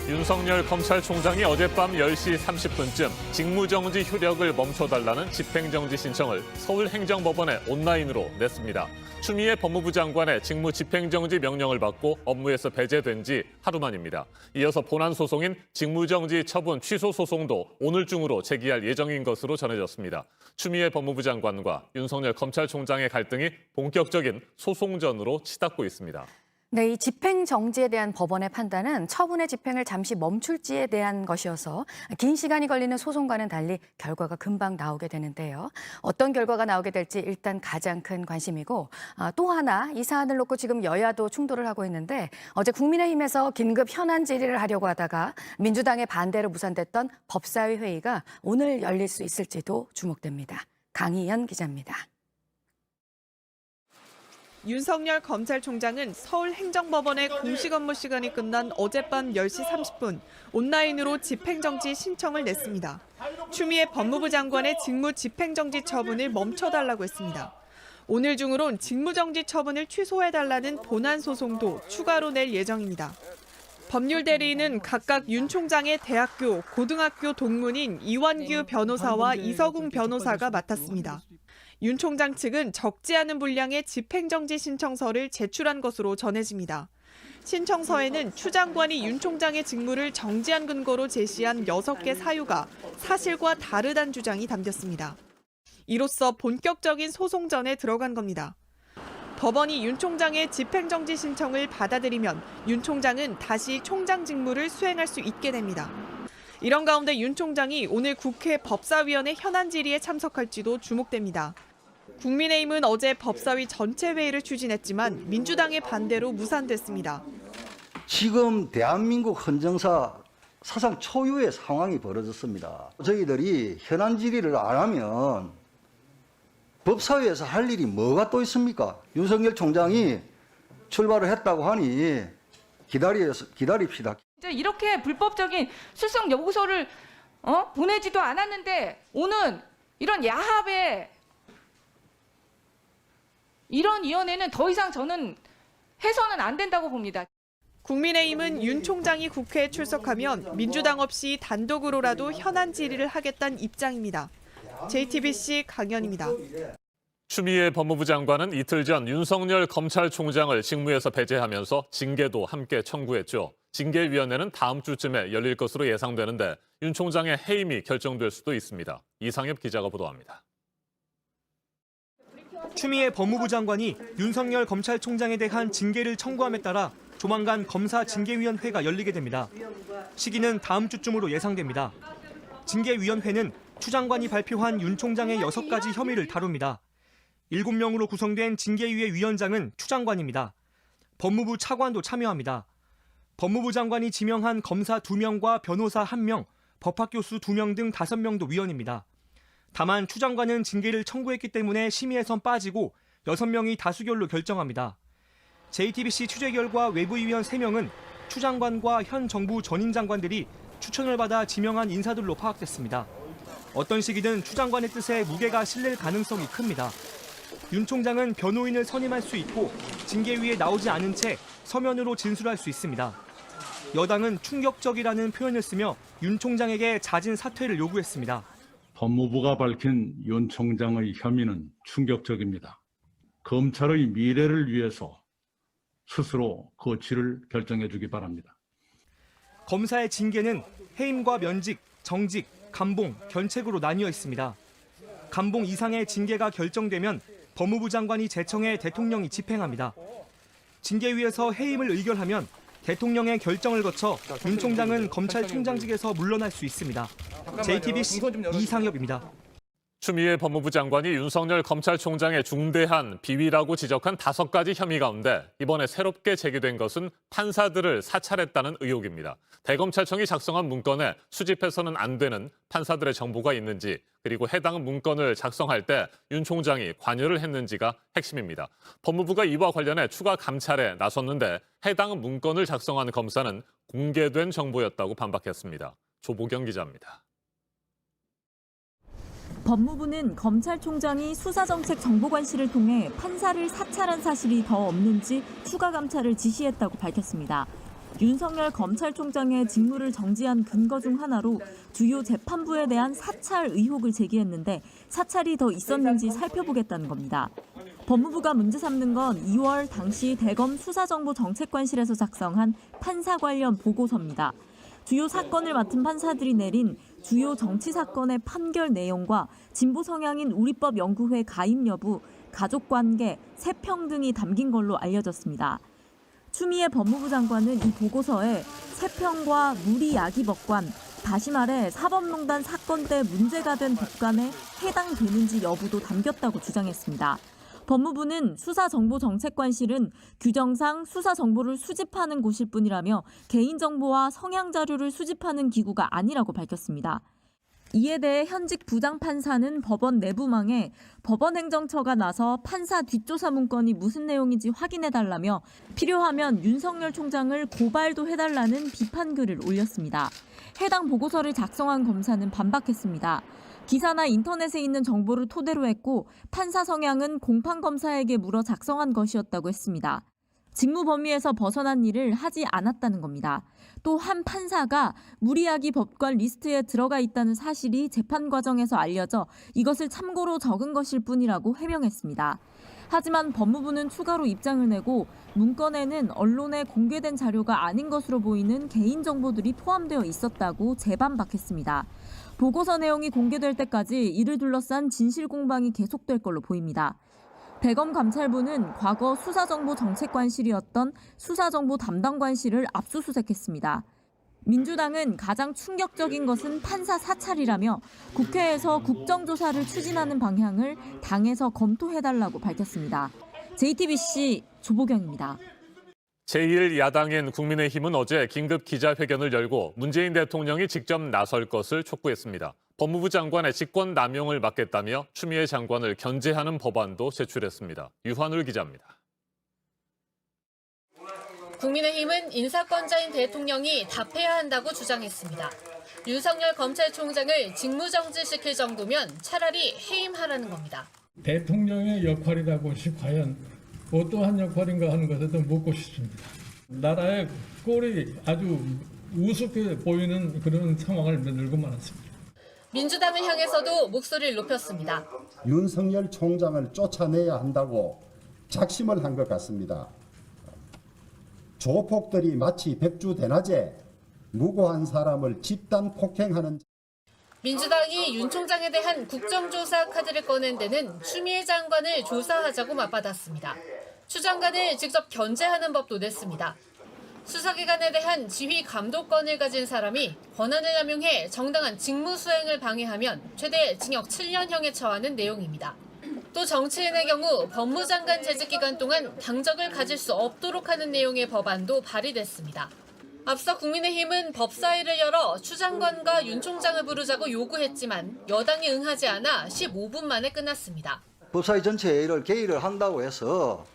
윤석열 검찰총장이 어젯밤 10시 30분쯤 직무정지 효력을 멈춰달라는 집행정지 신청을 서울행정법원에 온라인으로 냈습니다. 추미애 법무부 장관의 직무 집행정지 명령을 받고 업무에서 배제된 지 하루 만입니다. 이어서 본안 소송인 직무정지 처분 취소 소송도 오늘 중으로 제기할 예정인 것으로 전해졌습니다. 추미애 법무부 장관과 윤석열 검찰총장의 갈등이 본격적인 소송전으로 치닫고 있습니다. 네, 이 집행정지에 대한 법원의 판단은 처분의 집행을 잠시 멈출지에 대한 것이어서 긴 시간이 걸리는 소송과는 달리 결과가 금방 나오게 되는데요. 어떤 결과가 나오게 될지 일단 가장 큰 관심이고 또 하나 이 사안을 놓고 지금 여야도 충돌을 하고 있는데 어제 국민의힘에서 긴급 현안 질의를 하려고 하다가 민주당의 반대로 무산됐던 법사위 회의가 오늘 열릴 수 있을지도 주목됩니다. 강희연 기자입니다. 윤석열 검찰총장은 서울행정법원의 공식 업무 시간이 끝난 어젯밤 10시 30분 온라인으로 집행정지 신청을 냈습니다. 추미애 법무부 장관의 직무 집행정지 처분을 멈춰달라고 했습니다. 오늘 중으론 직무정지 처분을 취소해달라는 본안 소송도 추가로 낼 예정입니다. 법률 대리인은 각각 윤 총장의 대학교, 고등학교 동문인 이완규 변호사와 이서궁 변호사가 맡았습니다. 윤 총장 측은 적지 않은 분량의 집행정지 신청서를 제출한 것으로 전해집니다. 신청서에는 추 장관이 윤 총장의 직무를 정지한 근거로 제시한 6개 사유가 사실과 다르다는 주장이 담겼습니다. 이로써 본격적인 소송전에 들어간 겁니다. 법원이 윤 총장의 집행정지 신청을 받아들이면 윤 총장은 다시 총장 직무를 수행할 수 있게 됩니다. 이런 가운데 윤 총장이 오늘 국회 법사위원회 현안 질의에 참석할지도 주목됩니다. 국민의힘은 어제 법사위 전체 회의를 추진했지만 민주당의 반대로 무산됐습니다. 지금 대한민국 헌정사 사상 초유의 상황이 벌어졌습니다. 저희들이 현안 질의를 안 하면 법사위에서 할 일이 뭐가 또 있습니까? 윤석열 총장이 출발을 했다고 하니 기다립시다. 이렇게 불법적인 출석 요구서를 보내지도 않았는데 오는 이런 야합에 이런 위원회는 더 이상 저는 해서는 안 된다고 봅니다. 국민의힘은 윤 총장이 국회에 출석하면 민주당 없이 단독으로라도 현안 질의를 하겠다는 입장입니다. JTBC 강연입니다. 추미애 법무부 장관은 이틀 전 윤석열 검찰총장을 직무에서 배제하면서 징계도 함께 청구했죠. 징계위원회는 다음 주쯤에 열릴 것으로 예상되는데 윤 총장의 해임이 결정될 수도 있습니다. 이상엽 기자가 보도합니다. 추미애 법무부 장관이 윤석열 검찰총장에 대한 징계를 청구함에 따라 조만간 검사징계위원회가 열리게 됩니다. 시기는 다음 주쯤으로 예상됩니다. 징계위원회는 추 장관이 발표한 윤 총장의 6가지 혐의를 다룹니다. 7명으로 구성된 징계위의 위원장은 추 장관입니다. 법무부 차관도 참여합니다. 법무부 장관이 지명한 검사 2명과 변호사 1명, 법학교수 2명 등 5명도 위원입니다. 다만 추 장관은 징계를 청구했기 때문에 심의에선 빠지고 6명이 다수결로 결정합니다. JTBC 취재 결과 외부위원 3명은 추 장관과 현 정부 전임 장관들이 추천을 받아 지명한 인사들로 파악됐습니다. 어떤 시기든 추 장관의 뜻에 무게가 실릴 가능성이 큽니다. 윤 총장은 변호인을 선임할 수 있고 징계위에 나오지 않은 채 서면으로 진술할 수 있습니다. 여당은 충격적이라는 표현을 쓰며 윤 총장에게 잦은 사퇴를 요구했습니다. 법무부가 밝힌 윤 총장의 혐의는 충격적입니다. 검찰의 미래를 위해서 스스로 거취를 결정해 주기 바랍니다. 검사의 징계는 해임과 면직, 정직, 감봉, 견책으로 나뉘어 있습니다. 감봉 이상의 징계가 결정되면 법무부 장관이 제청해 대통령이 집행합니다. 징계위에서 해임을 의결하면 대통령의 결정을 거쳐 윤 총장은 검찰총장직에서 물러날 수 있습니다. JTBC 이상엽입니다. 추미애 법무부 장관이 윤석열 검찰총장의 중대한 비위라고 지적한 5가지 혐의 가운데 이번에 새롭게 제기된 것은 판사들을 사찰했다는 의혹입니다. 대검찰청이 작성한 문건에 수집해서는 안 되는 판사들의 정보가 있는지 그리고 해당 문건을 작성할 때 윤 총장이 관여를 했는지가 핵심입니다. 법무부가 이와 관련해 추가 감찰에 나섰는데 해당 문건을 작성한 검사는 공개된 정보였다고 반박했습니다. 조보경 기자입니다. 법무부는 검찰총장이 수사정책정보관실을 통해 판사를 사찰한 사실이 더 없는지 추가 감찰을 지시했다고 밝혔습니다. 윤석열 검찰총장의 직무를 정지한 근거 중 하나로 주요 재판부에 대한 사찰 의혹을 제기했는데 사찰이 더 있었는지 살펴보겠다는 겁니다. 법무부가 문제 삼는 건 2월 당시 대검 수사정보정책관실에서 작성한 판사 관련 보고서입니다. 주요 사건을 맡은 판사들이 내린 주요 정치 사건의 판결 내용과 진보 성향인 우리법 연구회 가입 여부, 가족관계, 세평 등이 담긴 걸로 알려졌습니다. 추미애 법무부 장관은 이 보고서에 세평과 무리야기법관, 다시 말해 사법농단 사건 때 문제가 된 법관에 해당되는지 여부도 담겼다고 주장했습니다. 법무부는 수사정보정책관실은 규정상 수사정보를 수집하는 곳일 뿐이라며 개인정보와 성향자료를 수집하는 기구가 아니라고 밝혔습니다. 이에 대해 현직 부장판사는 법원 내부망에 법원행정처가 나서 판사 뒷조사 문건이 무슨 내용인지 확인해달라며 필요하면 윤석열 총장을 고발도 해달라는 비판글을 올렸습니다. 해당 보고서를 작성한 검사는 반박했습니다. 기사나 인터넷에 있는 정보를 토대로 했고 판사 성향은 공판검사에게 물어 작성한 것이었다고 했습니다. 직무 범위에서 벗어난 일을 하지 않았다는 겁니다. 또 한 판사가 무리야기 법관 리스트에 들어가 있다는 사실이 재판 과정에서 알려져 이것을 참고로 적은 것일 뿐이라고 해명했습니다. 하지만 법무부는 추가로 입장을 내고 문건에는 언론에 공개된 자료가 아닌 것으로 보이는 개인정보들이 포함되어 있었다고 재반박했습니다. 보고서 내용이 공개될 때까지 이를 둘러싼 진실 공방이 계속될 걸로 보입니다. 대검 감찰부는 과거 수사정보정책관실이었던 수사정보담당관실을 압수수색했습니다. 민주당은 가장 충격적인 것은 판사 사찰이라며 국회에서 국정조사를 추진하는 방향을 당에서 검토해달라고 밝혔습니다. JTBC 조보경입니다. 제1야당인 국민의힘은 어제 긴급 기자회견을 열고 문재인 대통령이 직접 나설 것을 촉구했습니다. 법무부 장관의 직권 남용을 막겠다며 추미애 장관을 견제하는 법안도 제출했습니다. 유한울 기자입니다. 국민의힘은 인사권자인 대통령이 답해야 한다고 주장했습니다. 윤석열 검찰총장을 직무정지시킬 정도면 차라리 해임하라는 겁니다. 대통령의 역할이라고 것이 과연 어떠한 역할인가 하는 것을 좀 묻고 싶습니다. 나라의 꼴이 아주 우습게 보이는 그런 상황을 만들고 말았습니다. 민주당을 향해서도 목소리를 높였습니다. 윤석열 총장을 쫓아내야 한다고 작심을 한 것 같습니다. 조폭들이 마치 백주대낮에 무고한 사람을 집단 폭행하는. 민주당이 윤 총장에 대한 국정조사 카드를 꺼낸 데는 추미애 장관을 조사하자고 맞받았습니다. 추 장관을 직접 견제하는 법도 냈습니다. 수사기관에 대한 지휘 감독권을 가진 사람이 권한을 남용해 정당한 직무 수행을 방해하면 최대 징역 7년형에 처하는 내용입니다. 또 정치인의 경우 법무장관 재직 기간 동안 당적을 가질 수 없도록 하는 내용의 법안도 발의됐습니다. 앞서 국민의힘은 법사위를 열어 추 장관과 윤 총장을 부르자고 요구했지만 여당이 응하지 않아 15분 만에 끝났습니다. 법사위 전체 회의를 개의를 한다고 해서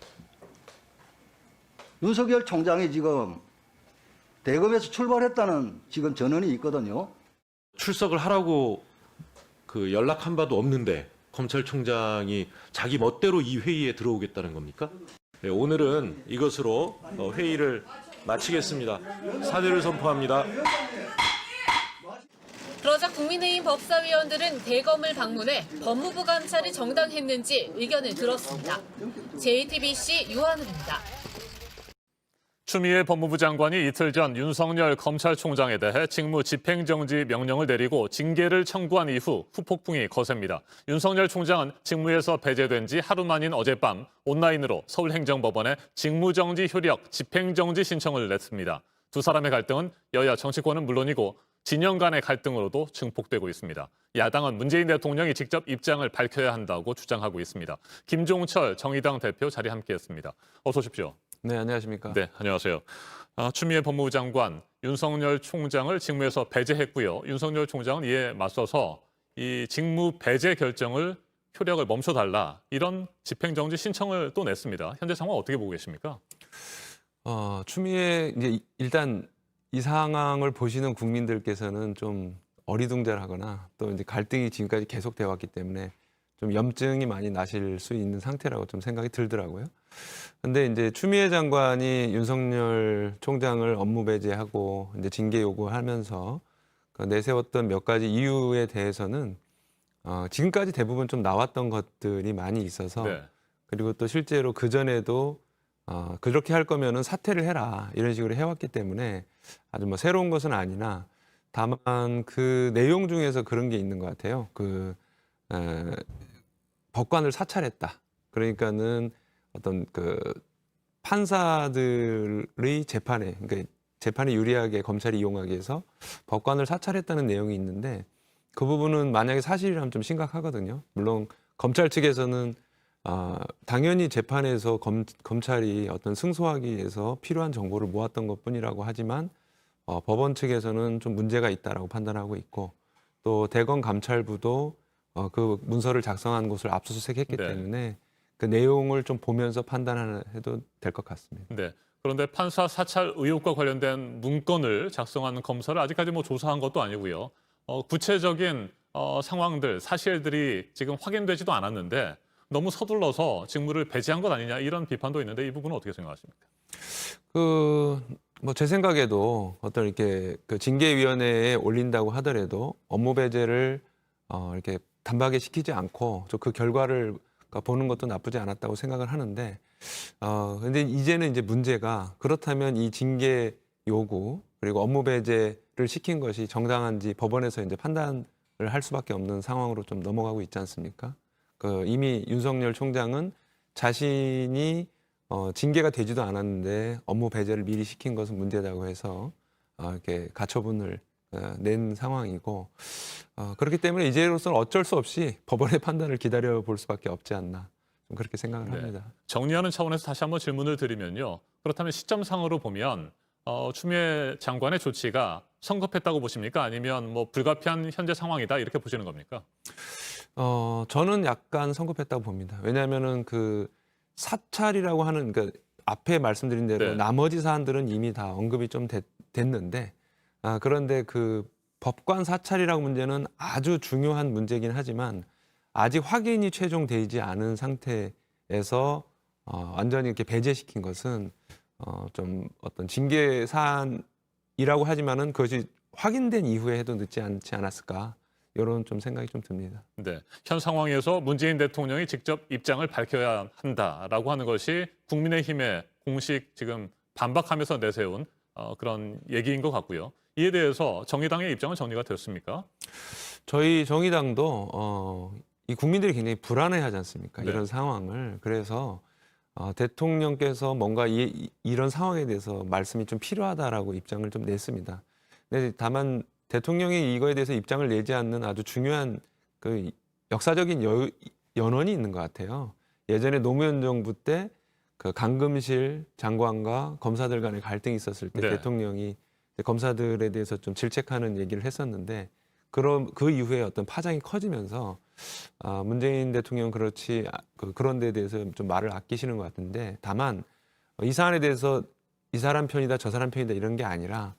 윤석열 총장이 지금 대검에서 출발했다는 지금 전언이 있거든요. 출석을 하라고 연락한 바도 없는데 검찰총장이 자기 멋대로 이 회의에 들어오겠다는 겁니까? 네, 오늘은 이것으로 회의를 마치겠습니다. 사퇴를 선포합니다. 그러자 국민의힘 법사위원들은 대검을 방문해 법무부 감찰이 정당했는지 의견을 들었습니다. JTBC 유한울입니다. 추미애 법무부 장관이 이틀 전 윤석열 검찰총장에 대해 직무 집행정지 명령을 내리고 징계를 청구한 이후 후폭풍이 거셉니다. 윤석열 총장은 직무에서 배제된 지 하루 만인 어젯밤 온라인으로 서울행정법원에 직무정지 효력 집행정지 신청을 냈습니다. 두 사람의 갈등은 여야 정치권은 물론이고 진영 간의 갈등으로도 증폭되고 있습니다. 야당은 문재인 대통령이 직접 입장을 밝혀야 한다고 주장하고 있습니다. 김종철 정의당 대표 자리 함께했습니다. 어서 오십시오. 네, 안녕하십니까. 네, 안녕하세요. 추미애 법무부 장관, 윤석열 총장을 직무에서 배제했고요. 윤석열 총장은 이에 맞서서 이 직무 배제 결정을 효력을 멈춰달라 이런 집행정지 신청을 또 냈습니다. 현재 상황 어떻게 보고 계십니까? 추미애 이제 일단 이 상황을 보시는 국민들께서는 좀 어리둥절하거나 또 이제 갈등이 지금까지 계속되어 왔기 때문에 좀 염증이 많이 나실 수 있는 상태라고 좀 생각이 들더라고요. 근데 이제 추미애 장관이 윤석열 총장을 업무 배제하고 이제 징계 요구하면서 그 내세웠던 몇 가지 이유에 대해서는 지금까지 대부분 좀 나왔던 것들이 많이 있어서 네. 그리고 또 실제로 그 전에도 그렇게 할 거면은 사퇴를 해라 이런 식으로 해왔기 때문에 아주 뭐 새로운 것은 아니나 다만 그 내용 중에서 그런 게 있는 것 같아요. 법관을 사찰했다. 그러니까는 어떤 그 판사들의 재판에, 그러니까 재판에 유리하게 검찰이 이용하기 위해서 법관을 사찰했다는 내용이 있는데 그 부분은 만약에 사실이라면 좀 심각하거든요. 물론 검찰 측에서는 당연히 재판에서 검찰이 어떤 승소하기 위해서 필요한 정보를 모았던 것뿐이라고 하지만 법원 측에서는 좀 문제가 있다라고 판단하고 있고 또 대검 감찰부도 그 문서를 작성한 곳을 압수수색했기 네. 때문에 그 내용을 좀 보면서 판단해도 될 것 같습니다. 네. 그런데 판사 사찰 의혹과 관련된 문건을 작성한 검사를 아직까지 뭐 조사한 것도 아니고요. 구체적인 상황들, 사실들이 지금 확인되지도 않았는데 너무 서둘러서 직무를 배제한 것 아니냐 이런 비판도 있는데 이 부분은 어떻게 생각하십니까? 뭐 제 생각에도 어떤 이렇게 그 징계위원회에 올린다고 하더라도 업무 배제를 이렇게 단박에 시키지 않고 그 결과를 보는 것도 나쁘지 않았다고 생각을 하는데 근데 이제는 이제 문제가 그렇다면 이 징계 요구 그리고 업무 배제를 시킨 것이 정당한지 법원에서 이제 판단을 할 수밖에 없는 상황으로 좀 넘어가고 있지 않습니까? 이미 윤석열 총장은 자신이 징계가 되지도 않았는데 업무 배제를 미리 시킨 것은 문제다고 해서 이렇게 가처분을 낸 상황이고 그렇기 때문에 이제로서는 어쩔 수 없이 법원의 판단을 기다려 볼 수밖에 없지 않나 좀 그렇게 생각을 합니다. 정리하는 차원에서 다시 한번 질문을 드리면요. 그렇다면 시점상으로 보면 추미애 장관의 조치가 성급했다고 보십니까? 아니면 뭐 불가피한 현재 상황이다 이렇게 보시는 겁니까? 저는 약간 성급했다고 봅니다. 왜냐하면은 그 사찰이라고 하는 그러니까 앞에 말씀드린 대로 네. 나머지 사안들은 이미 다 언급이 좀 됐는데 그런데 그 법관 사찰이라고 문제는 아주 중요한 문제긴 하지만 아직 확인이 최종되지 않은 상태에서 완전히 이렇게 배제시킨 것은 좀 어떤 징계 사안이라고 하지만은 그것이 확인된 이후에 해도 늦지 않지 않았을까 이런 좀 생각이 좀 듭니다. 네, 현 상황에서 문재인 대통령이 직접 입장을 밝혀야 한다라고 하는 것이 국민의힘의 공식 지금 반박하면서 내세운 그런 얘기인 것 같고요. 이에 대해서 정의당의 입장은 정리가 됐습니까? 저희 정의당도 이 국민들이 굉장히 불안해하지 않습니까? 네. 이런 상황을. 그래서 대통령께서 뭔가 이런 상황에 대해서 말씀이 좀 필요하다라고 입장을 좀 냈습니다. 근데 다만 대통령이 이거에 대해서 입장을 내지 않는 아주 중요한 그 역사적인 연원이 있는 것 같아요. 예전에 노무현 정부 때 그 강금실 장관과 검사들 간의 갈등이 있었을 때 네. 대통령이 검사들에 대해서 좀 질책하는 얘기를 했었는데 그 이후에 어떤 파장이 커지면서 문재인 대통령은 그렇지 그런 데에 대해서 좀 말을 아끼시는 것 같은데 다만 이 사안에 대해서 이 사람 편이다 저 사람 편이다 이런 게 아니라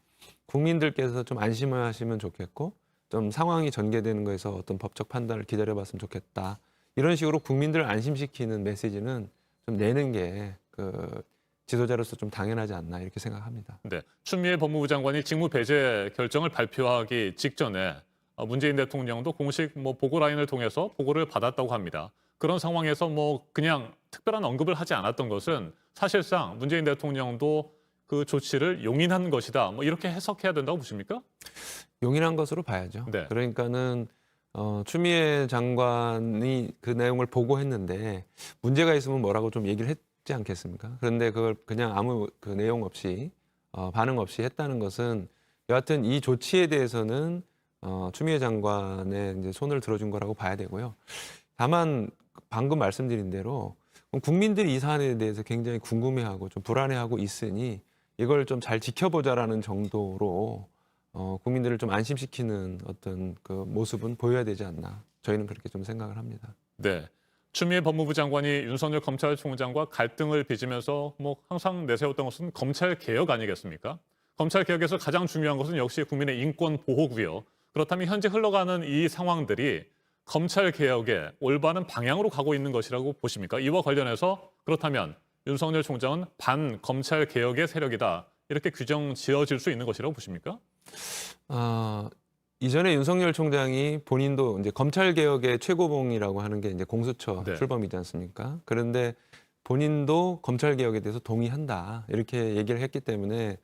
국민들께서 좀 안심을 하시면 좋겠고 좀 상황이 전개되는 거에서 어떤 법적 판단을 기다려봤으면 좋겠다. 이런 식으로 국민들을 안심시키는 메시지는 좀 내는 게 그 지도자로서 좀 당연하지 않나 이렇게 생각합니다. 네, 추미애 법무부 장관이 직무 배제 결정을 발표하기 직전에 문재인 대통령도 공식 뭐 보고 라인을 통해서 보고를 받았다고 합니다. 그런 상황에서 뭐 그냥 특별한 언급을 하지 않았던 것은 사실상 문재인 대통령도 그 조치를 용인한 것이다. 뭐 이렇게 해석해야 된다고 보십니까? 용인한 것으로 봐야죠. 네. 그러니까는 추미애 장관이 그 내용을 보고했는데 문제가 있으면 뭐라고 좀 얘기를 했지 않겠습니까? 그런데 그걸 그냥 아무 그 내용 없이 반응 없이 했다는 것은 여하튼 이 조치에 대해서는 추미애 장관의 이제 손을 들어준 거라고 봐야 되고요. 다만 방금 말씀드린 대로 국민들이 이 사안에 대해서 굉장히 궁금해하고 좀 불안해하고 있으니 이걸 좀 잘 지켜보자라는 정도로 국민들을 좀 안심시키는 어떤 그 모습은 보여야 되지 않나 저희는 그렇게 좀 생각을 합니다. 네. 추미애 법무부 장관이 윤석열 검찰총장과 갈등을 빚으면서 뭐 항상 내세웠던 것은 검찰 개혁 아니겠습니까? 검찰 개혁에서 가장 중요한 것은 역시 국민의 인권 보호고요. 그렇다면 현재 흘러가는 이 상황들이 검찰 개혁의 올바른 방향으로 가고 있는 것이라고 보십니까? 이와 관련해서 그렇다면 윤석열 총장은 반검찰 개혁의 세력이다. 이렇게 규정 지어질 수 있는 것이라고 보십니까? 이전에 윤석열 총장이 본인도 이제 검찰 개혁의 최고봉이라고 하는 게 이제 공수처 네. 출범이지 않습니까? 그런데 본인도 검찰 개혁에 대해서 동의한다 이렇게 얘기를 했기 때문에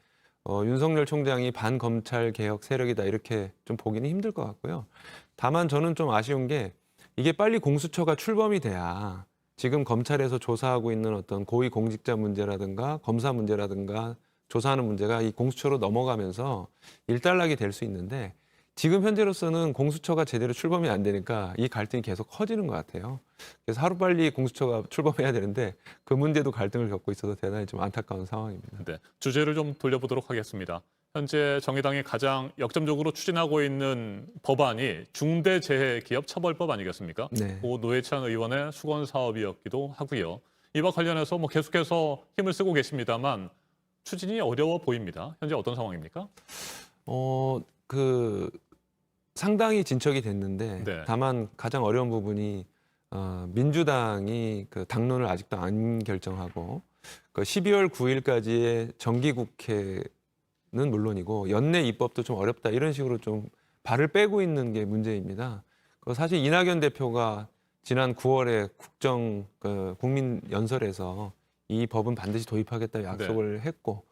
윤석열 총장이 반검찰 개혁 세력이다 이렇게 좀 보기는 힘들 것 같고요. 다만 저는 좀 아쉬운 게 이게 빨리 공수처가 출범이 돼야 지금 검찰에서 조사하고 있는 어떤 고위 공직자 문제라든가 검사 문제라든가 조사하는 문제가 이 공수처로 넘어가면서 일단락이 될 수 있는데 지금 현재로서는 공수처가 제대로 출범이 안 되니까 이 갈등이 계속 커지는 것 같아요. 그래서 하루빨리 공수처가 출범해야 되는데 그 문제도 갈등을 겪고 있어서 대단히 좀 안타까운 상황입니다. 네, 주제를 좀 돌려보도록 하겠습니다. 현재 정의당이 가장 역점적으로 추진하고 있는 법안이 중대재해기업처벌법 아니겠습니까? 네. 고 노회찬 의원의 수건 사업이었기도 하고요. 이와 관련해서 계속해서 힘을 쓰고 계십니다만 추진이 어려워 보입니다. 현재 어떤 상황입니까? 상당히 진척이 됐는데 네. 다만 가장 어려운 부분이 민주당이 그 당론을 아직도 안 결정하고 그 12월 9일까지의 정기국회는 물론이고 연내 입법도 좀 어렵다 이런 식으로 좀 발을 빼고 있는 게 문제입니다. 사실 이낙연 대표가 지난 9월에 국민 연설에서 이 법은 반드시 도입하겠다 약속을 했고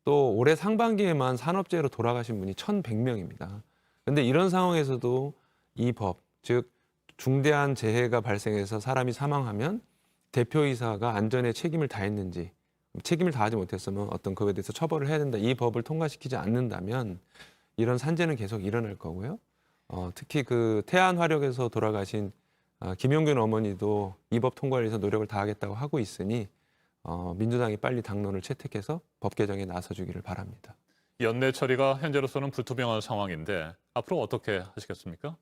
또 올해 상반기에만 산업재해로 돌아가신 분이 1,100명입니다. 그런데 이런 상황에서도 이 법, 즉 중대한 재해가 발생해서 사람이 사망하면 대표이사가 안전에 책임을 다했는지 책임을 다하지 못했으면 어떤 그에 대해서 처벌을 해야 된다. 이 법을 통과시키지 않는다면 이런 산재는 계속 일어날 거고요. 특히 그 태안화력에서 돌아가신 김용균 어머니도 이 법 통과를 위해서 노력을 다하겠다고 하고 있으니 민주당이 빨리 당론을 채택해서 법 개정에 나서주기를 바랍니다. 연내 처리가 현재로서는 불투명한 상황인데 앞으로 어떻게 하시겠습니까?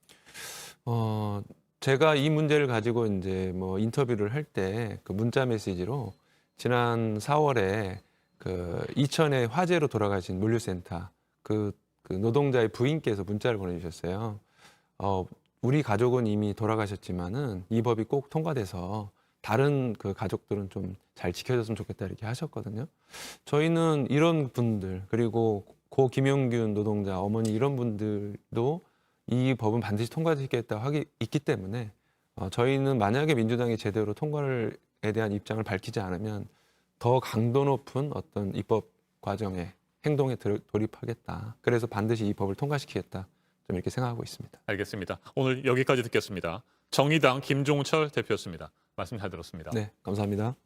제가 이 문제를 가지고 이제 인터뷰를 할 때 그 문자 메시지로 지난 4월에 그 이천의 화재로 돌아가신 물류센터 그 노동자의 부인께서 문자를 보내주셨어요. 우리 가족은 이미 돌아가셨지만은 이 법이 꼭 통과돼서 다른 그 가족들은 좀 잘 지켜줬으면 좋겠다 이렇게 하셨거든요. 저희는 이런 분들 그리고 고 김용균 노동자 어머니 이런 분들도 이 법은 반드시 통과시키겠다고 있기 때문에 저희는 만약에 민주당이 제대로 통과에 대한 입장을 밝히지 않으면 더 강도 높은 어떤 입법 과정에 행동에 돌입하겠다. 그래서 반드시 이 법을 통과시키겠다. 좀 이렇게 생각하고 있습니다. 알겠습니다. 오늘 여기까지 듣겠습니다. 정의당 김종철 대표였습니다. 말씀 잘 들었습니다. 네, 감사합니다.